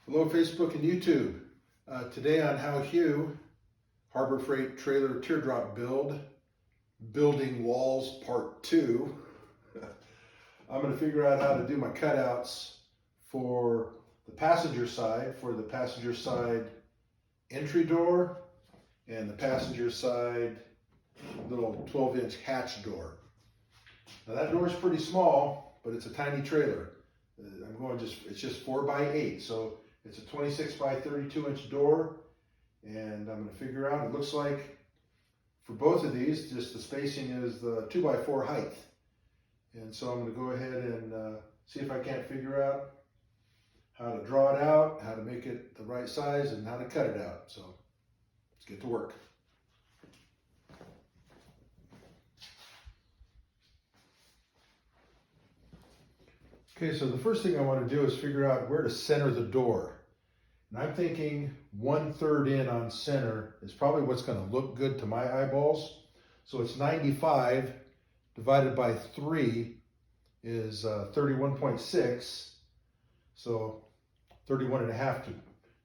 Hello Facebook and YouTube. Today on How Hugh, Harbor Freight Trailer Teardrop Build, Building Walls Part 2. I'm going to figure out how to do my cutouts for the passenger side entry door and the passenger side little 12-inch hatch door. Now that door is pretty small, but it's a tiny trailer. It's just 4x8, so it's a 26 by 32 inch door, and I'm going to figure out, it looks like for both of these, just the spacing is the 2x4 height. And so I'm going to go ahead and see if I can't figure out how to draw it out, how to make it the right size, and how to cut it out. So let's get to work. Okay, so the first thing I want to do is figure out where to center the door. And I'm thinking 1/3 in on center is probably what's going to look good to my eyeballs. So it's 95 divided by 3 is 31.6. So 31.5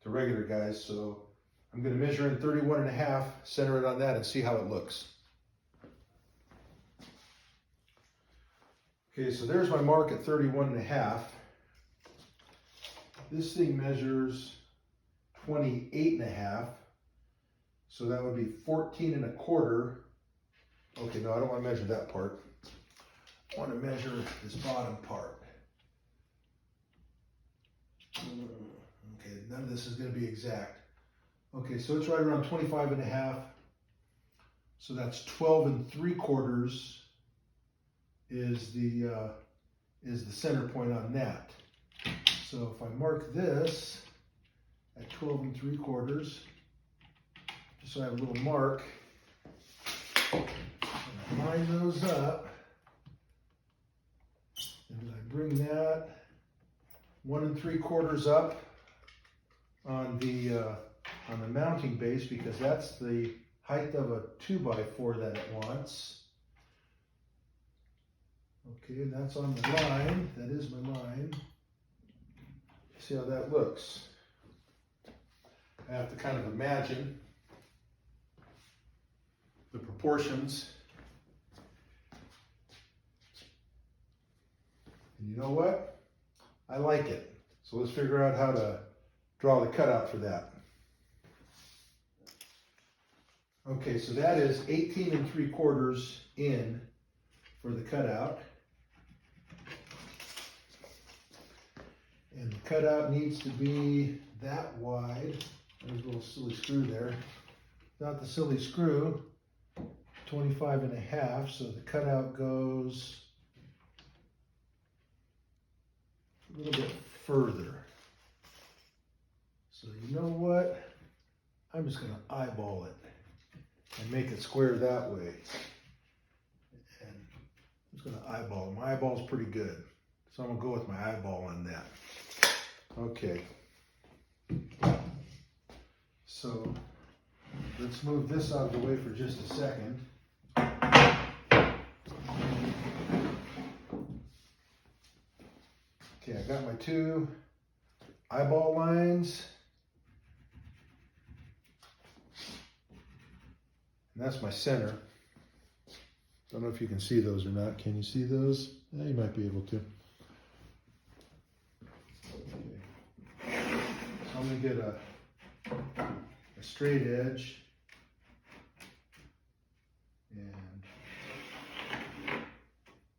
to regular guys. So I'm going to measure in 31.5, center it on that, and see how it looks. Okay, so there's my mark at 31.5. This thing measures 28.5. So that would be 14.25. Okay, no, I don't want to measure that part. I want to measure this bottom part. Okay, none of this is going to be exact. Okay, so it's right around 25.5. So that's 12.75 is the center point on that. So if I mark this at 12.75, just so I have a little mark, and line those up, and I bring that 1.75 up on the mounting base, because that's the height of a 2x4 that it wants. Okay, and that's on the line. That is my line. See how that looks. I have to kind of imagine the proportions. And you know what? I like it. So let's figure out how to draw the cutout for that. Okay, so that is 18.75 in for the cutout. And the cutout needs to be that wide. There's a little silly screw there. Without the silly screw, 25.5. So the cutout goes a little bit further. So you know what? I'm just going to eyeball it and make it square that way. And I'm just going to eyeball it. My eyeball's pretty good, so I'm going to go with my eyeball on that. Okay, so let's move this out of the way for just a second. Okay, I got my two eyeball lines. And that's my center. Don't know if you can see those or not. Can you see those? Yeah, you might be able to. I'm going to get a straight edge and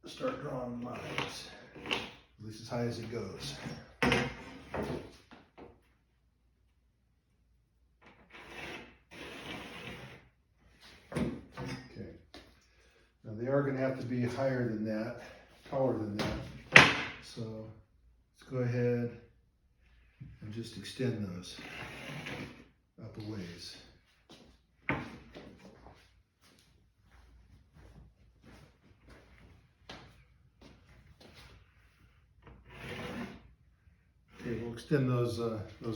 start drawing lines, at least as high as it goes. Okay, now they are going to have to be higher than that, taller than that, so let's go ahead and just extend those up a ways. Okay, we'll extend those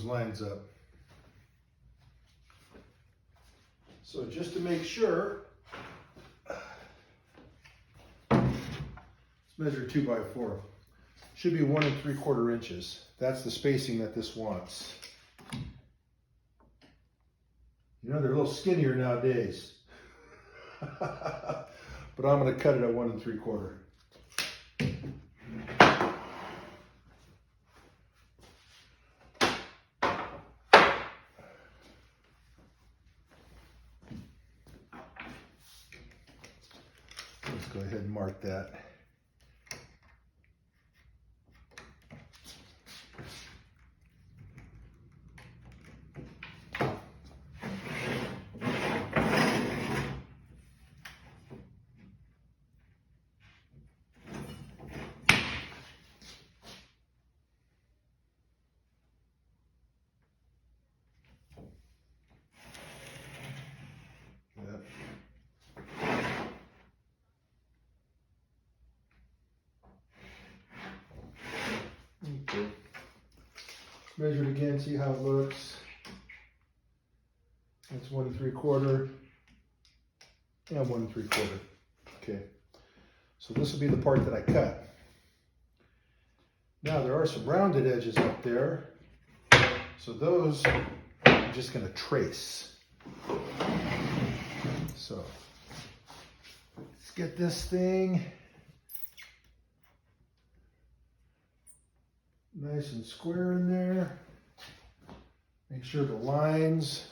lines up. So just to make sure, let's measure 2x4. should be 1 3/4 inches. That's the spacing that this wants. You know, they're a little skinnier nowadays. But I'm going to cut it at 1 3/4. Let's go ahead and mark that. Okay. Measure it again, see how it looks. That's 1 3/4 and 1 3/4. Okay. So this will be the part that I cut. Now there are some rounded edges up there. So those I'm just going to trace. So let's get this thing nice and square in there. Make sure the lines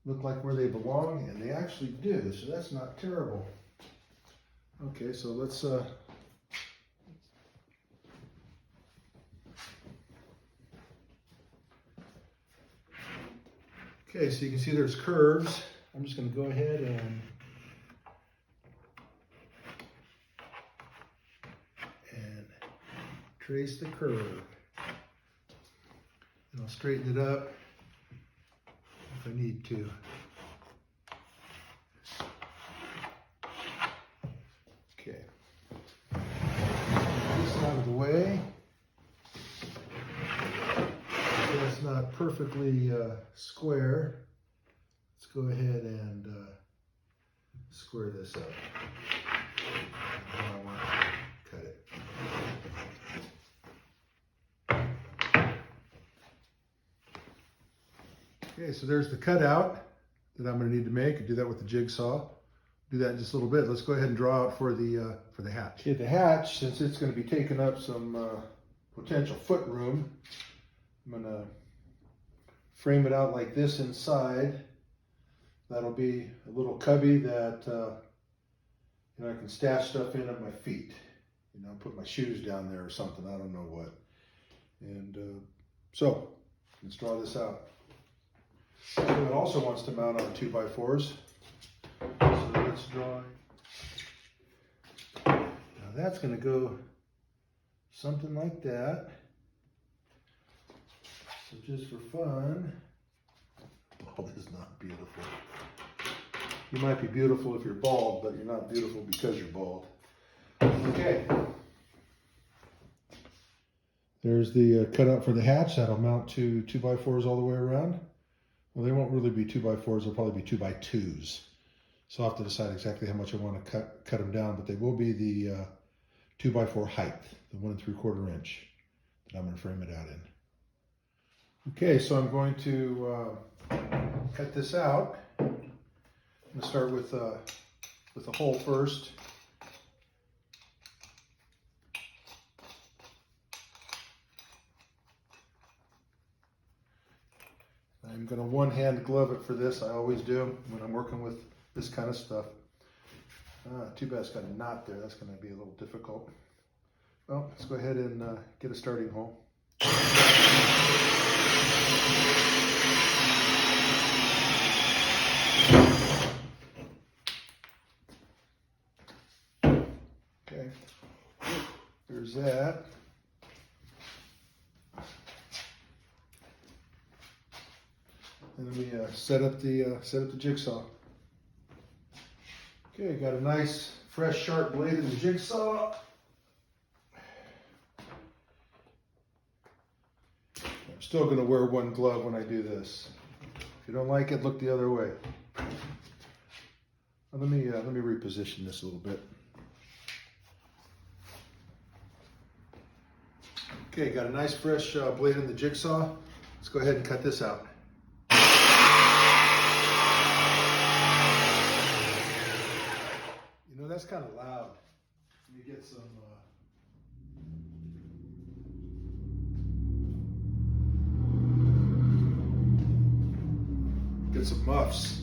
look like where they belong, and they actually do, so that's not terrible. Okay, so let's okay, so you can see there's curves. I'm just going to go ahead and trace the curve. And I'll straighten it up if I need to. Okay. Get this out of the way. That's not perfectly square. Let's go ahead and square this up. Now I want to cut it. Okay, so there's the cutout that I'm going to need to make. I do that with the jigsaw. Do that in just a little bit. Let's go ahead and draw out for the hatch. Okay, the hatch, since it's going to be taking up some potential foot room, I'm going to frame it out like this inside. That'll be a little cubby that you know, I can stash stuff in at my feet. You know, put my shoes down there or something. I don't know what. And so let's draw this out. It also wants to mount on 2x4s. So let's draw. Now that's going to go something like that. So just for fun. Oh, this is not beautiful. You might be beautiful if you're bald, but you're not beautiful because you're bald. Okay. There's the cutout for the hatch. That'll mount to 2x4s all the way around. Well, they won't really be 2x4s. They'll probably be 2x2s. So I'll have to decide exactly how much I want to cut them down, but they will be the 2x4 height, the 1 3/4 inch that I'm going to frame it out in. Okay, so I'm going to cut this out. I'm going to start with the hole first. I'm going to one-hand glove it for this. I always do when I'm working with this kind of stuff. Too bad it's got a knot there. That's going to be a little difficult. Well, let's go ahead and get a starting hole. Okay, there's that. And then we set up the jigsaw. Okay, got a nice, fresh, sharp blade in the jigsaw. I'm still going to wear one glove when I do this. If you don't like it, look the other way. Let me reposition this a little bit. Okay, got a nice fresh blade in the jigsaw. Let's go ahead and cut this out. You know, that's kind of loud. Let me get some muffs.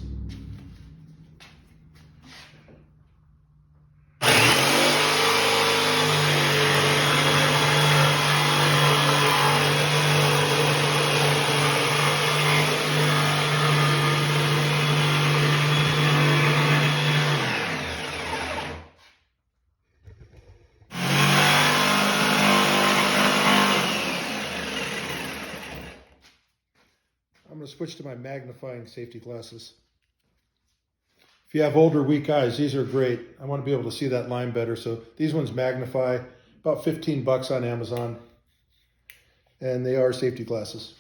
I'm going to switch to my magnifying safety glasses. If you have older, weak eyes, these are great. I want to be able to see that line better. So these ones magnify, about 15 bucks on Amazon. And they are safety glasses.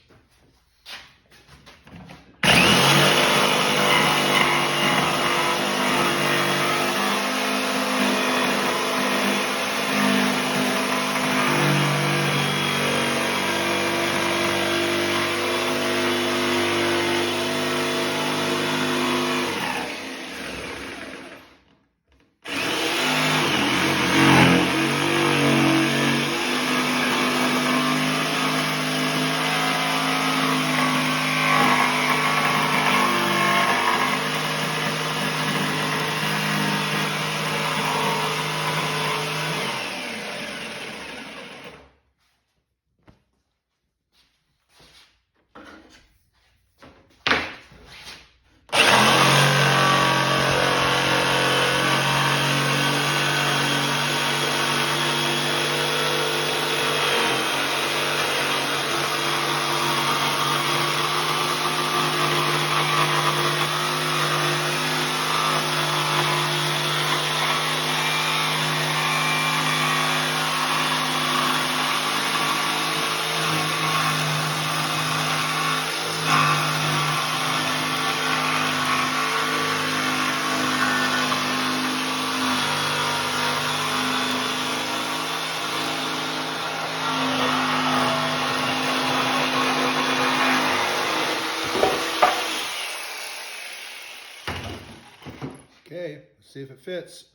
Okay, let's see if it fits.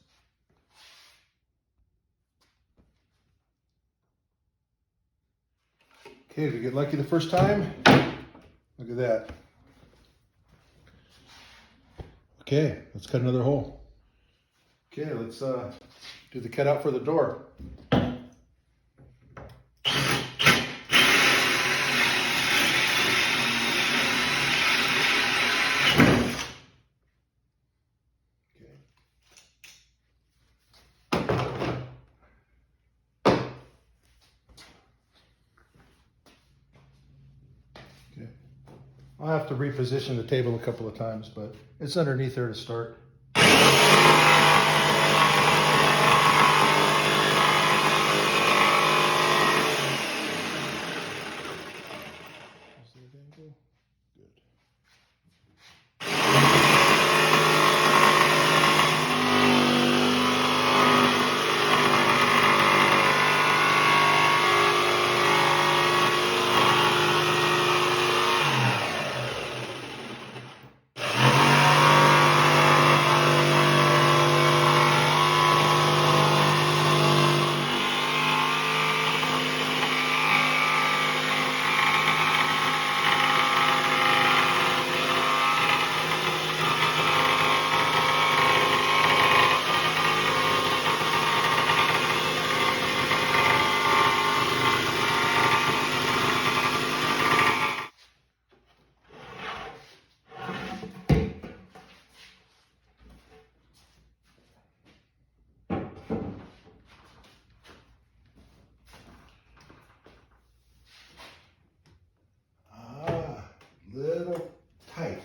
Okay, did we get lucky the first time? Look at that. Okay, let's cut another hole. Okay, let's do the cutout for the door. I'll have to reposition the table a couple of times, but it's underneath there to start. Little tight.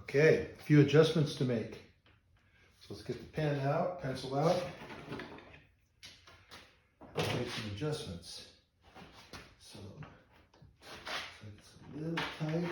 Okay, a few adjustments to make. So let's get the pen out, pencil out. Let's make some adjustments. So it's a little tight.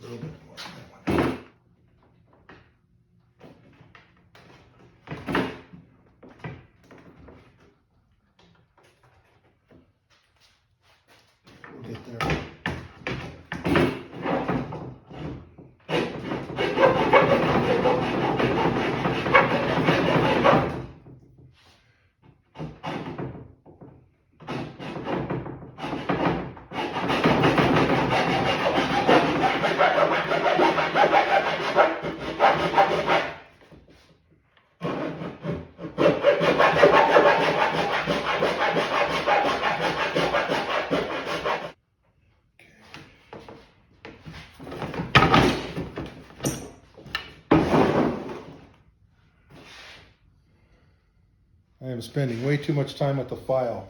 little bit more on that one. We'll get there. I am spending way too much time with the file.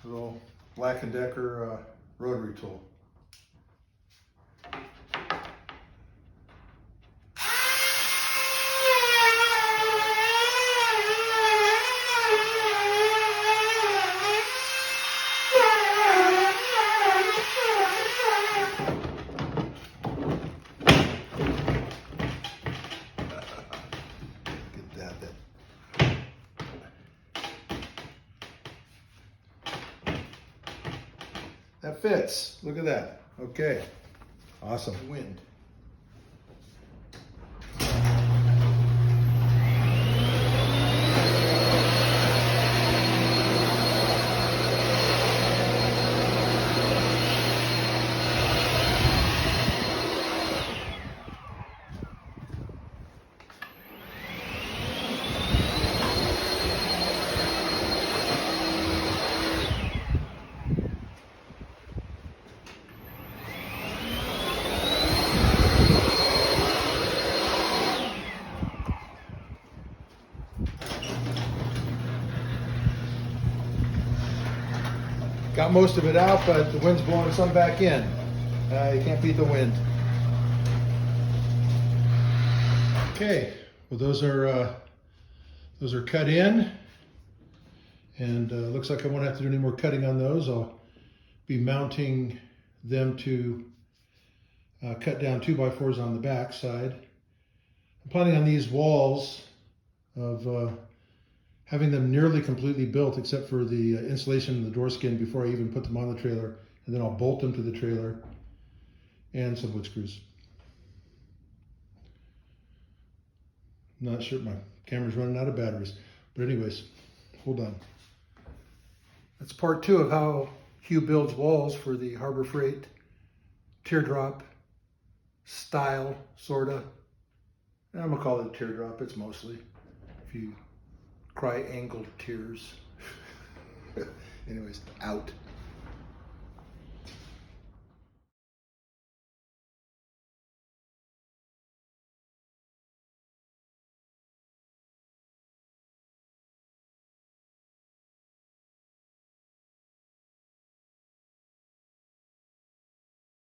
Little Black & Decker rotary tool. Get that then. That fits. Look at that. Okay. Awesome. Wind. Got most of it out, but the wind's blowing some back in. You can't beat the wind. Okay, well those are cut in, and looks like I won't have to do any more cutting on those. I'll be mounting them to cut down 2x4s on the back side. I'm planning on these walls of having them nearly completely built except for the insulation and the door skin before I even put them on the trailer, and then I'll bolt them to the trailer and some wood screws. I'm not sure, my camera's running out of batteries, but anyways, hold on. That's part 2 of how Hugh builds walls for the Harbor Freight teardrop style, sorta. I'm gonna call it a teardrop, it's mostly, if you cry angled tears. Anyways, out.